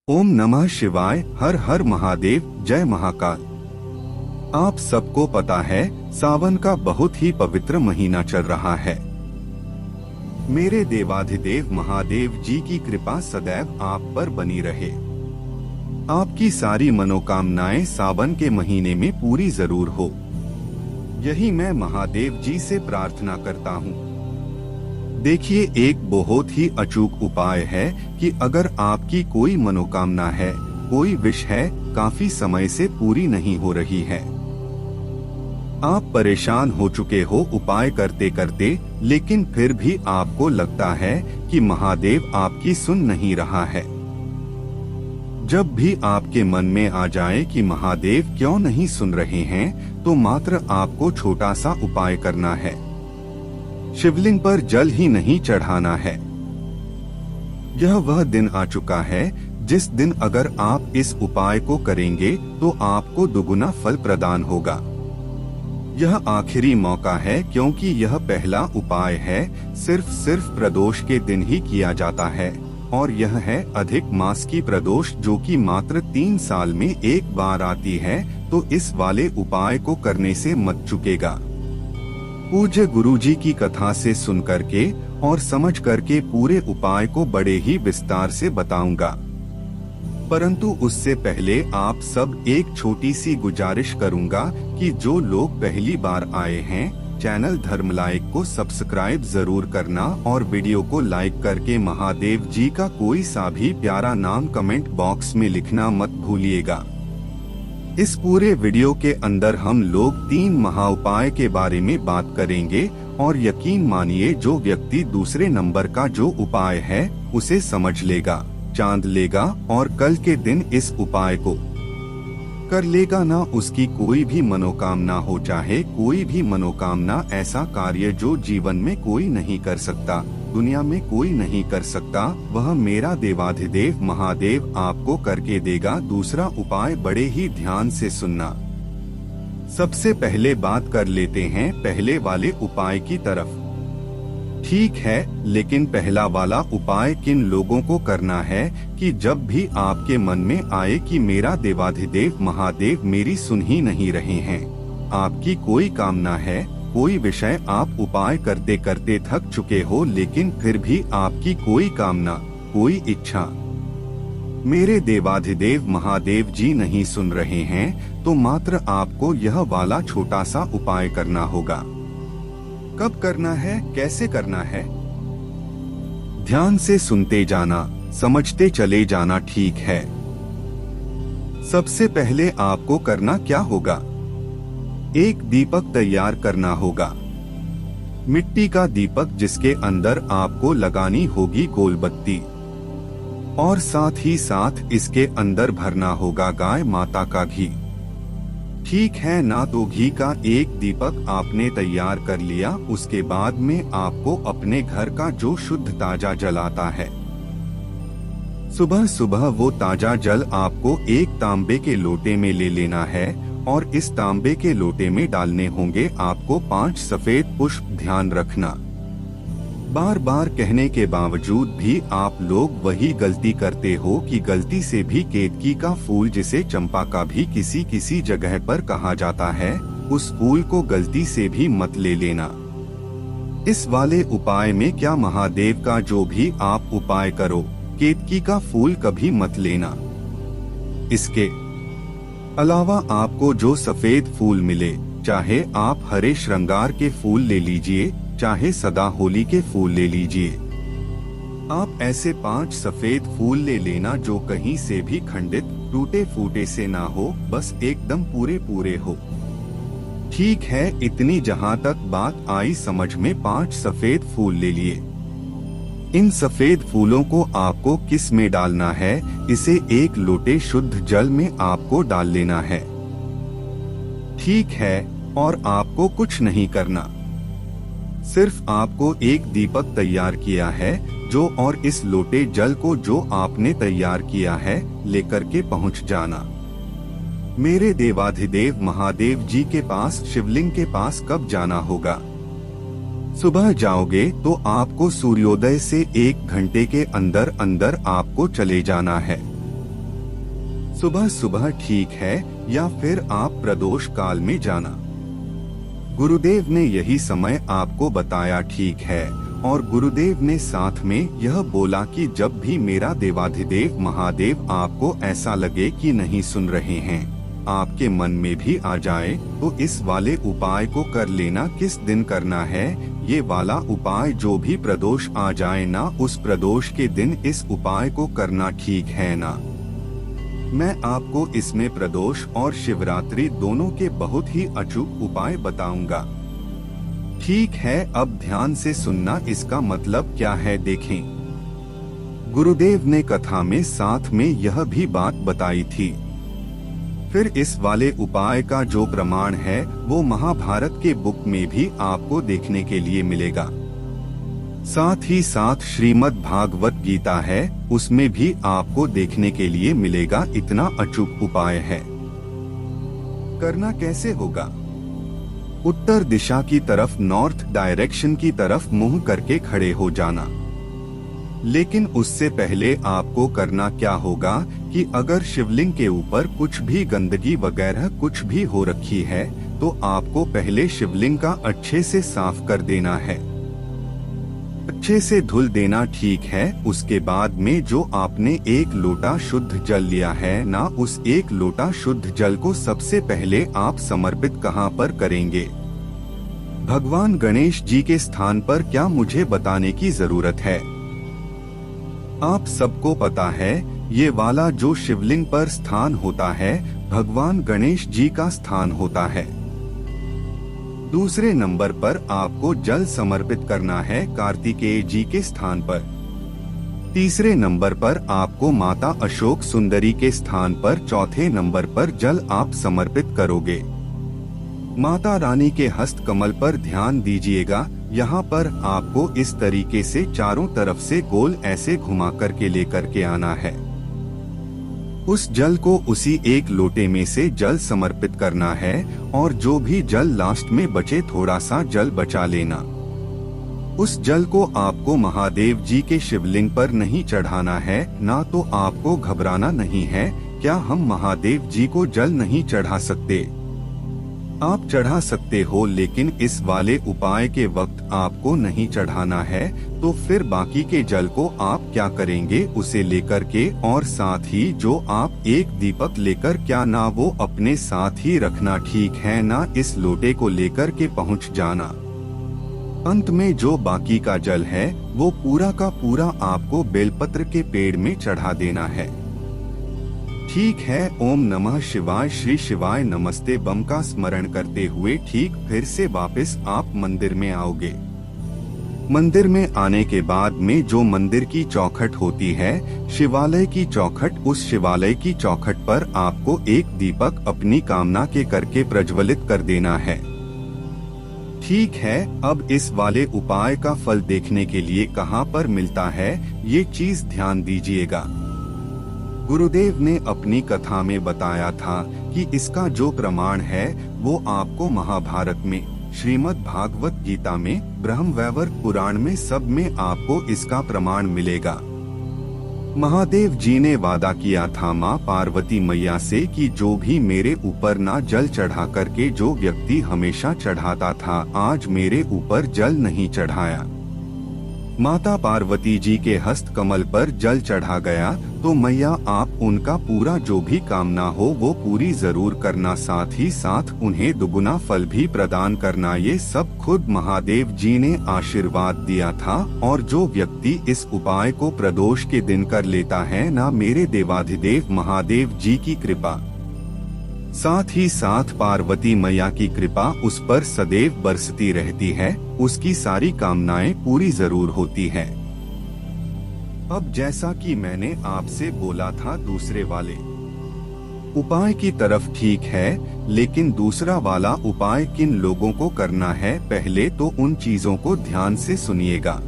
ओम नमः शिवाय। हर हर महादेव। जय महाकाल। आप सबको पता है सावन का बहुत ही पवित्र महीना चल रहा है। मेरे देवाधिदेव महादेव जी की कृपा सदैव आप पर बनी रहे। आपकी सारी मनोकामनाएं सावन के महीने में पूरी जरूर हो, यही मैं महादेव जी से प्रार्थना करता हूँ। देखिए, एक बहुत ही अचूक उपाय है कि अगर आपकी कोई मनोकामना है, कोई विश है, काफी समय से पूरी नहीं हो रही है, आप परेशान हो चुके हो उपाय करते करते, लेकिन फिर भी आपको लगता है कि महादेव आपकी सुन नहीं रहा है। जब भी आपके मन में आ जाए कि महादेव क्यों नहीं सुन रहे हैं, तो मात्र आपको छोटा सा उपाय करना है। शिवलिंग पर जल ही नहीं चढ़ाना है। यह वह दिन आ चुका है जिस दिन अगर आप इस उपाय को करेंगे तो आपको दुगुना फल प्रदान होगा। यह आखिरी मौका है, क्योंकि यह पहला उपाय है, सिर्फ प्रदोष के दिन ही किया जाता है, और यह है अधिक मास की प्रदोष, जो कि मात्र 3 साल में एक बार आती है। तो इस वाले उपाय को करने से मत चूकेगा। पूज्य गुरुजी की कथा से सुन करके और समझ करके पूरे उपाय को बड़े ही विस्तार से बताऊंगा, परंतु उससे पहले आप सब एक छोटी सी गुजारिश करूंगा कि जो लोग पहली बार आए हैं, चैनल धर्म लाइक को सब्सक्राइब जरूर करना और वीडियो को लाइक करके महादेव जी का कोई सा भी प्यारा नाम कमेंट बॉक्स में लिखना मत भूलिएगा। इस पूरे वीडियो के अंदर हम लोग 3 महाउपाय के बारे में बात करेंगे, और यकीन मानिए, जो व्यक्ति दूसरे नंबर का जो उपाय है उसे समझ लेगा, चांद लेगा और कल के दिन इस उपाय को कर लेगा ना, उसकी कोई भी मनोकामना हो, चाहे कोई भी मनोकामना, ऐसा कार्य जो जीवन में कोई नहीं कर सकता, दुनिया में कोई नहीं कर सकता, वह मेरा देवाधिदेव महादेव आपको करके देगा। दूसरा उपाय बड़े ही ध्यान से सुनना। सबसे पहले बात कर लेते हैं पहले वाले उपाय की तरफ। ठीक है, लेकिन पहला वाला उपाय किन लोगों को करना है कि जब भी आपके मन में आए कि मेरा देवाधिदेव महादेव मेरी सुन ही नहीं रहे हैं, आपकी कोई कामना है, कोई विषय आप उपाय करते करते थक चुके हो, लेकिन फिर भी आपकी कोई कामना, कोई इच्छा मेरे देवाधिदेव महादेव जी नहीं सुन रहे हैं, तो मात्र आपको यह वाला छोटा सा उपाय करना होगा। कब करना है, कैसे करना है, ध्यान से सुनते जाना, समझते चले जाना, ठीक है। सबसे पहले आपको करना क्या होगा, एक दीपक तैयार करना होगा। मिट्टी का दीपक, जिसके अंदर आपको लगानी होगी गोल बत्ती, और साथ ही साथ इसके अंदर भरना होगा गाय माता का घी। ठीक है ना, तो घी का एक दीपक आपने तैयार कर लिया। उसके बाद में आपको अपने घर का जो शुद्ध ताजा जल आता है, सुबह सुबह वो ताजा जल आपको एक तांबे के लोटे में ले लेना है, और इस तांबे के लोटे में डालने होंगे आपको 5 सफेद पुष्प। ध्यान रखना, बार बार कहने के बावजूद भी आप लोग वही गलती करते हो कि गलती से भी केतकी का फूल, जिसे चंपा का भी किसी किसी जगह पर कहा जाता है, उस फूल को गलती से भी मत ले लेना। इस वाले उपाय में क्या, महादेव का जो भी आप उपाय करो, केतकी का फूल कभी मत लेना। इसके अलावा आपको जो सफेद फूल मिले, चाहे आप हरे श्रृंगार के फूल ले लीजिए, चाहे सदा होली के फूल ले लीजिए, आप ऐसे 5 सफेद फूल ले लेना जो कहीं से भी खंडित, टूटे फूटे से ना हो, बस एकदम पूरे पूरे हो। ठीक है, इतनी जहाँ तक बात आई समझ में, 5 सफेद फूल ले लिए। इन सफेद फूलों को आपको किस में डालना है, इसे एक लोटे शुद्ध जल में आपको डाल लेना है। ठीक है, और आपको कुछ नहीं करना, सिर्फ आपको एक दीपक तैयार किया है जो, और इस लोटे जल को जो आपने तैयार किया है लेकर के पहुंच जाना मेरे देवाधिदेव महादेव जी के पास। शिवलिंग के पास कब जाना होगा, सुबह जाओगे तो आपको सूर्योदय से 1 घंटे के अंदर अंदर आपको चले जाना है। सुबह सुबह ठीक है या फिर आप प्रदोष काल में जाना। गुरुदेव ने यही समय आपको बताया ठीक है, और गुरुदेव ने साथ में यह बोला कि जब भी मेरा देवाधिदेव महादेव आपको ऐसा लगे कि नहीं सुन रहे हैं, आपके मन में भी आ जाए, तो इस वाले उपाय को कर लेना। किस दिन करना है ये वाला उपाय? जो भी प्रदोष आ जाए ना, उस प्रदोष के दिन इस उपाय को करना, ठीक है ना। मैं आपको इसमें प्रदोष और शिवरात्रि दोनों के बहुत ही अचूक उपाय बताऊंगा। ठीक है, अब ध्यान से सुनना, इसका मतलब क्या है देखें। गुरुदेव ने कथा में साथ में यह भी बात बताई थी। फिर इस वाले उपाय का जो प्रमाण है वो महाभारत के बुक में भी आपको देखने के लिए मिलेगा। साथ ही साथ श्रीमद् भागवत गीता है, उसमें भी आपको देखने के लिए मिलेगा। इतना अचूक उपाय है। करना कैसे होगा? उत्तर दिशा की तरफ, नॉर्थ डायरेक्शन की तरफ मुंह करके खड़े हो जाना। लेकिन उससे पहले आपको करना क्या होगा कि अगर शिवलिंग के ऊपर कुछ भी गंदगी वगैरह कुछ भी हो रखी है, तो आपको पहले शिवलिंग का अच्छे से साफ कर देना है, अच्छे से धुल देना, ठीक है। उसके बाद में जो आपने 1 लोटा शुद्ध जल लिया है ना, उस 1 लोटा शुद्ध जल को सबसे पहले आप समर्पित कहाँ पर करेंगे? भगवान गणेश जी के स्थान पर। क्या मुझे बताने की जरूरत है? आप सबको पता है ये वाला जो शिवलिंग पर स्थान होता है, भगवान गणेश जी का स्थान होता है। दूसरे नंबर पर आपको जल समर्पित करना है कार्तिकेय जी के स्थान पर। तीसरे नंबर पर आपको माता अशोक सुंदरी के स्थान पर। चौथे नंबर पर जल आप समर्पित करोगे माता रानी के हस्त कमल पर। ध्यान दीजिएगा, यहाँ पर आपको इस तरीके से चारों तरफ से गोल ऐसे घुमा करके लेकर के आना है। उस जल को उसी 1 लोटे में से जल समर्पित करना है, और जो भी जल लास्ट में बचे, थोड़ा सा जल बचा लेना। उस जल को आपको महादेव जी के शिवलिंग पर नहीं चढ़ाना है ना, तो आपको घबराना नहीं है। क्या हम महादेव जी को जल नहीं चढ़ा सकते? आप चढ़ा सकते हो, लेकिन इस वाले उपाय के वक्त आपको नहीं चढ़ाना है। तो फिर बाकी के जल को आप क्या करेंगे? उसे लेकर के, और साथ ही जो आप 1 दीपक लेकर, क्या ना वो अपने साथ ही रखना, ठीक है ना। इस लोटे को लेकर के पहुंच जाना। अंत में जो बाकी का जल है वो पूरा का पूरा आपको बेलपत्र के पेड़ में चढ़ा देना है। ठीक है। ओम नमः शिवाय, श्री शिवाय नमस्ते बम का स्मरण करते हुए ठीक फिर से वापस आप मंदिर में आओगे। मंदिर में आने के बाद में जो मंदिर की चौखट होती है, शिवालय की चौखट, उस शिवालय की चौखट पर आपको 1 दीपक अपनी कामना के करके प्रज्वलित कर देना है। ठीक है। अब इस वाले उपाय का फल देखने के लिए कहाँ पर मिलता है, ये चीज ध्यान दीजिएगा। गुरुदेव ने अपनी कथा में बताया था कि इसका जो प्रमाण है वो आपको महाभारत में, श्रीमद् भागवत गीता में, ब्रह्मवैवर्त पुराण में, सब में आपको इसका प्रमाण मिलेगा। महादेव जी ने वादा किया था माँ पार्वती मैया से कि जो भी मेरे ऊपर ना जल चढ़ा करके जो व्यक्ति हमेशा चढ़ाता था, आज मेरे ऊपर जल नहीं चढ़ाया, माता पार्वती जी के हस्त कमल पर जल चढ़ा गया, तो मैया आप उनका पूरा जो भी कामना हो वो पूरी जरूर करना, साथ ही साथ उन्हें दुगुना फल भी प्रदान करना। ये सब खुद महादेव जी ने आशीर्वाद दिया था। और जो व्यक्ति इस उपाय को प्रदोष के दिन कर लेता है ना, मेरे देवाधिदेव महादेव जी की कृपा, साथ ही साथ पार्वती मैया की कृपा उस पर सदैव बरसती रहती है, उसकी सारी कामनाएं पूरी जरूर होती है। अब जैसा कि मैंने आपसे बोला था दूसरे वाले उपाय की तरफ, ठीक है, लेकिन दूसरा वाला उपाय किन लोगों को करना है, पहले तो उन चीजों को ध्यान से सुनिएगा।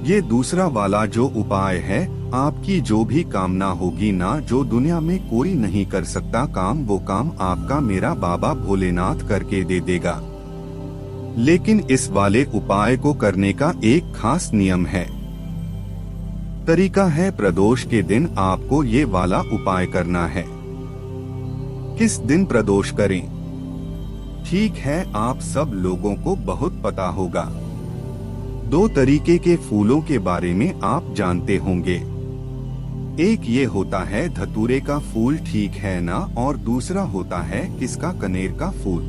ये दूसरा वाला जो उपाय है, आपकी जो भी कामना होगी ना, जो दुनिया में कोई नहीं कर सकता काम, वो काम आपका मेरा बाबा भोलेनाथ करके दे देगा। लेकिन इस वाले उपाय को करने का एक खास नियम है। तरीका है, प्रदोष के दिन आपको ये वाला उपाय करना है। किस दिन प्रदोष करें? ठीक है, आप सब लोगों को बहुत पता होगा। 2 तरीके के फूलों के बारे में आप जानते होंगे। एक ये होता है धतूरे का फूल, ठीक है ना, और दूसरा होता है किसका? कनेर का फूल।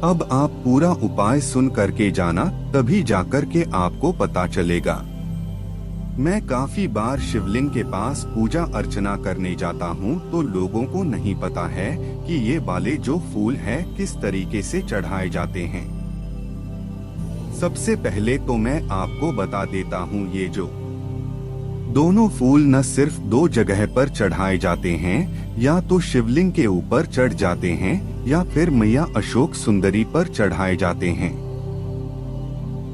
अब आप पूरा उपाय सुन करके जाना, तभी जाकर के आपको पता चलेगा। मैं काफी बार शिवलिंग के पास पूजा अर्चना करने जाता हूँ, तो लोगों को नहीं पता है कि ये वाले जो फूल है किस तरीके से चढ़ाए जाते हैं। सबसे पहले तो मैं आपको बता देता हूँ, ये जो दोनों फूल न सिर्फ 2 जगह पर चढ़ाए जाते हैं, या तो शिवलिंग के ऊपर चढ़ जाते हैं या फिर मैया अशोक सुंदरी पर चढ़ाए जाते हैं।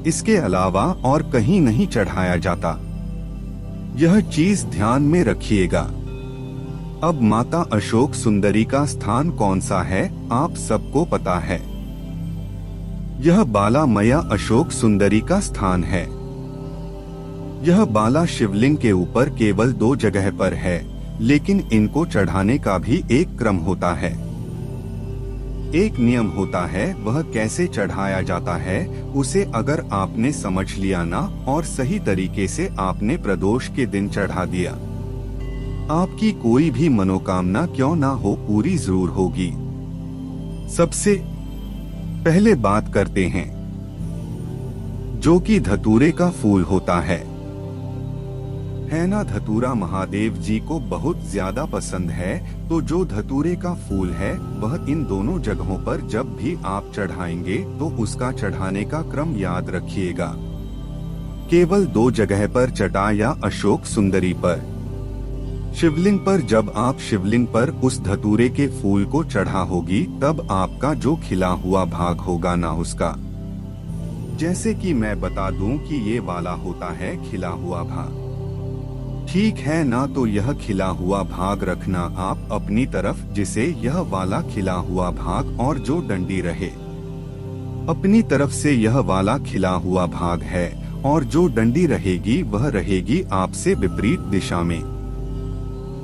इसके अलावा और कहीं नहीं चढ़ाया जाता। यह चीज ध्यान में रखिएगा। अब माता अशोक सुंदरी का स्थान कौन सा है, आप सबको पता है। यह बाला मैया अशोक सुंदरी का स्थान है। यह बाला शिवलिंग के ऊपर केवल 2 जगह पर है, लेकिन इनको चढ़ाने का भी एक क्रम होता है, एक नियम होता है। वह कैसे चढ़ाया जाता है, उसे अगर आपने समझ लिया ना, और सही तरीके से आपने प्रदोष के दिन चढ़ा दिया, आपकी कोई भी मनोकामना क्यों ना हो, पूरी जरूर होगी। सबसे पहले बात करते हैं जो कि धतूरे का फूल होता है ना। धतूरा महादेव जी को बहुत ज्यादा पसंद है, तो जो धतूरे का फूल है वह इन दोनों जगहों पर जब भी आप चढ़ाएंगे तो उसका चढ़ाने का क्रम याद रखिएगा। केवल 2 जगह पर चटा या अशोक सुंदरी पर। शिवलिंग पर जब आप शिवलिंग पर उस धतूरे के फूल को चढ़ा होगी, तब आपका जो खिला हुआ भाग होगा ना, उसका, जैसे कि मैं बता दूं कि ये वाला होता है खिला हुआ भाग, ठीक है ना, तो यह खिला हुआ भाग रखना आप अपनी तरफ, जिसे यह वाला खिला हुआ भाग और जो डंडी रहे अपनी तरफ से यह वाला खिला हुआ भाग है, और जो डंडी रहेगी वह रहेगी आपसे विपरीत दिशा में।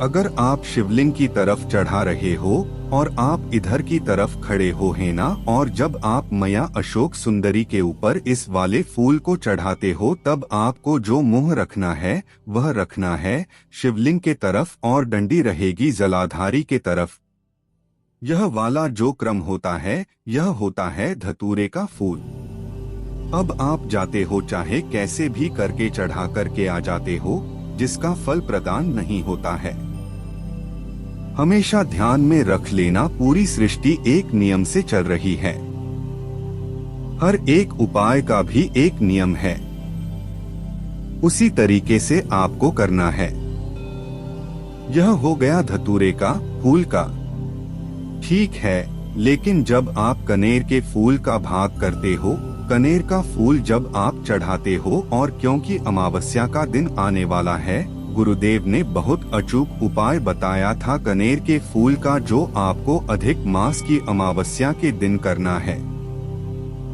अगर आप शिवलिंग की तरफ चढ़ा रहे हो और आप इधर की तरफ खड़े हो है ना, और जब आप मैया अशोक सुंदरी के ऊपर इस वाले फूल को चढ़ाते हो, तब आपको जो मुंह रखना है वह रखना है शिवलिंग के तरफ, और डंडी रहेगी जलाधारी के तरफ। यह वाला जो क्रम होता है, यह होता है धतूरे का फूल। अब आप जाते हो, चाहे कैसे भी करके चढ़ा करके आ जाते हो, जिसका फल प्रदान नहीं होता है। हमेशा ध्यान में रख लेना, पूरी सृष्टि एक नियम से चल रही है। हर एक उपाय का भी एक नियम है, उसी तरीके से आपको करना है। यह हो गया धतूरे का फूल का, ठीक है। लेकिन जब आप कनेर के फूल का भाग करते हो, कनेर का फूल जब आप चढ़ाते हो, और क्योंकि अमावस्या का दिन आने वाला है, गुरुदेव ने बहुत अचूक उपाय बताया था कनेर के फूल का, जो आपको अधिक मास की अमावस्या के दिन करना है।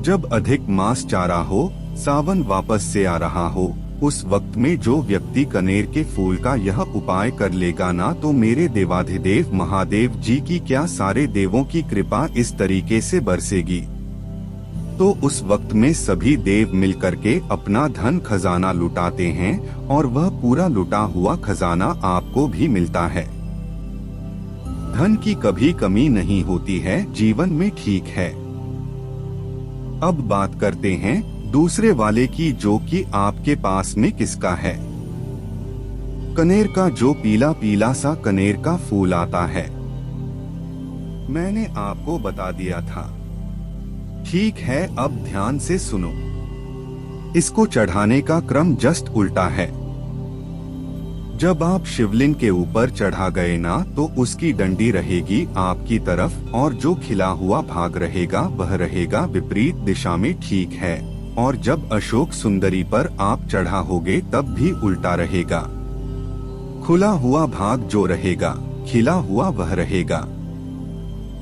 जब अधिक मास जा रहा हो, सावन वापस से आ रहा हो, उस वक्त में जो व्यक्ति कनेर के फूल का यह उपाय कर लेगा ना, तो मेरे देवाधिदेव महादेव जी की क्या, सारे देवों की कृपा इस तरीके से बरसेगी। तो उस वक्त में सभी देव मिलकर के अपना धन खजाना लुटाते हैं, और वह पूरा लुटा हुआ खजाना आपको भी मिलता है। धन की कभी कमी नहीं होती है जीवन में, ठीक है। अब बात करते हैं दूसरे वाले की, जो कि आपके पास में किसका है। कनेर का जो पीला पीला सा कनेर का फूल आता है, मैंने आपको बता दिया था, ठीक है। अब ध्यान से सुनो, इसको चढ़ाने का क्रम जस्ट उल्टा है। जब आप शिवलिंग के ऊपर चढ़ा गए ना, तो उसकी डंडी रहेगी आपकी तरफ, और जो खिला हुआ भाग रहेगा वह रहेगा विपरीत दिशा में, ठीक है। और जब अशोक सुंदरी पर आप चढ़ा होगे, तब भी उल्टा रहेगा। खुला हुआ भाग जो रहेगा, खिला हुआ वह रहेगा।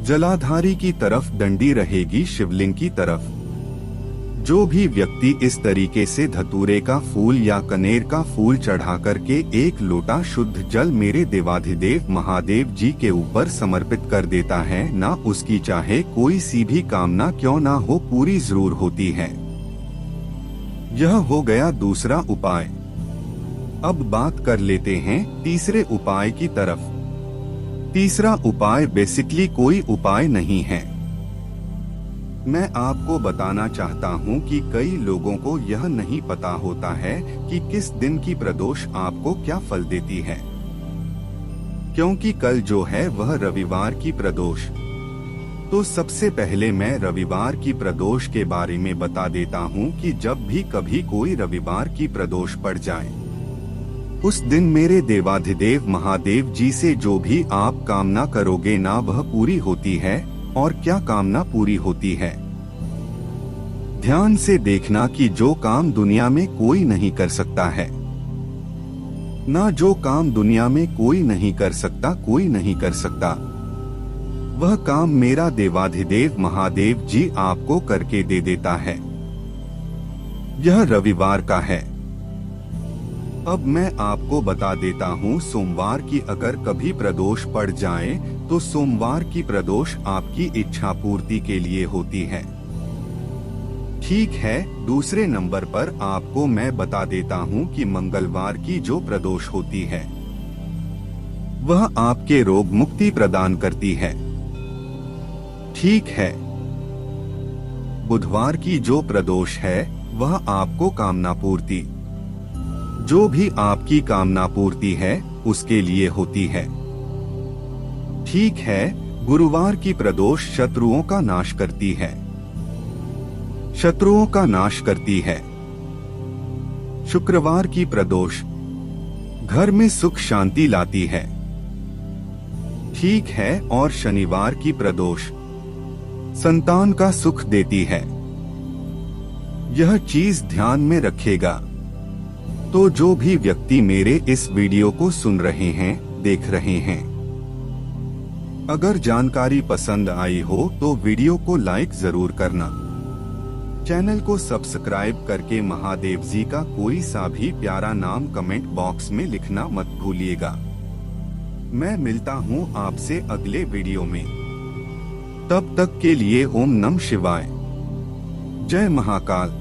जलाधारी की तरफ डंडी रहेगी शिवलिंग की तरफ। जो भी व्यक्ति इस तरीके से धतूरे का फूल या कनेर का फूल चढ़ा करके एक लोटा शुद्ध जल मेरे देवाधिदेव महादेव जी के ऊपर समर्पित कर देता है ना, उसकी चाहे कोई सी भी कामना क्यों ना हो पूरी जरूर होती है। यह हो गया दूसरा उपाय। अब बात कर लेते हैं तीसरे उपाय की तरफ। तीसरा उपाय बेसिकली कोई उपाय नहीं है। मैं आपको बताना चाहता हूं कि कई लोगों को यह नहीं पता होता है कि किस दिन की प्रदोष आपको क्या फल देती है, क्योंकि कल जो है वह रविवार की प्रदोष। तो सबसे पहले मैं रविवार की प्रदोष के बारे में बता देता हूं कि जब भी कभी कोई रविवार की प्रदोष पड़ जाए, उस दिन मेरे देवाधिदेव महादेव जी से जो भी आप कामना करोगे ना वह पूरी होती है। और क्या कामना पूरी होती है? ध्यान से देखना कि जो काम दुनिया में कोई नहीं कर सकता है ना, जो काम दुनिया में कोई नहीं कर सकता, कोई नहीं कर सकता, वह काम मेरा देवाधिदेव महादेव जी आपको करके दे देता है। यह रविवार का है। अब मैं आपको बता देता हूँ, सोमवार की अगर कभी प्रदोष पड़ जाए तो सोमवार की प्रदोष आपकी इच्छा पूर्ति के लिए होती है। ठीक है, दूसरे नंबर पर आपको मैं बता देता हूँ कि मंगलवार की जो प्रदोष होती है वह आपके रोग मुक्ति प्रदान करती है। ठीक है, बुधवार की जो प्रदोष है वह आपको कामना पूर्ति, जो भी आपकी कामना पूर्ति है उसके लिए होती है। ठीक है, गुरुवार की प्रदोष शत्रुओं का नाश करती है, शत्रुओं का नाश करती है। शुक्रवार की प्रदोष घर में सुख शांति लाती है। ठीक है, और शनिवार की प्रदोष संतान का सुख देती है। यह चीज ध्यान में रखेगा। तो जो भी व्यक्ति मेरे इस वीडियो को सुन रहे हैं, देख रहे हैं, अगर जानकारी पसंद आई हो तो वीडियो को लाइक जरूर करना। चैनल को सब्सक्राइब करके महादेव जी का कोई सा भी प्यारा नाम कमेंट बॉक्स में लिखना मत भूलिएगा। मैं मिलता हूँ आपसे अगले वीडियो में। तब तक के लिए ओम नमः शिवाय। जय महाकाल।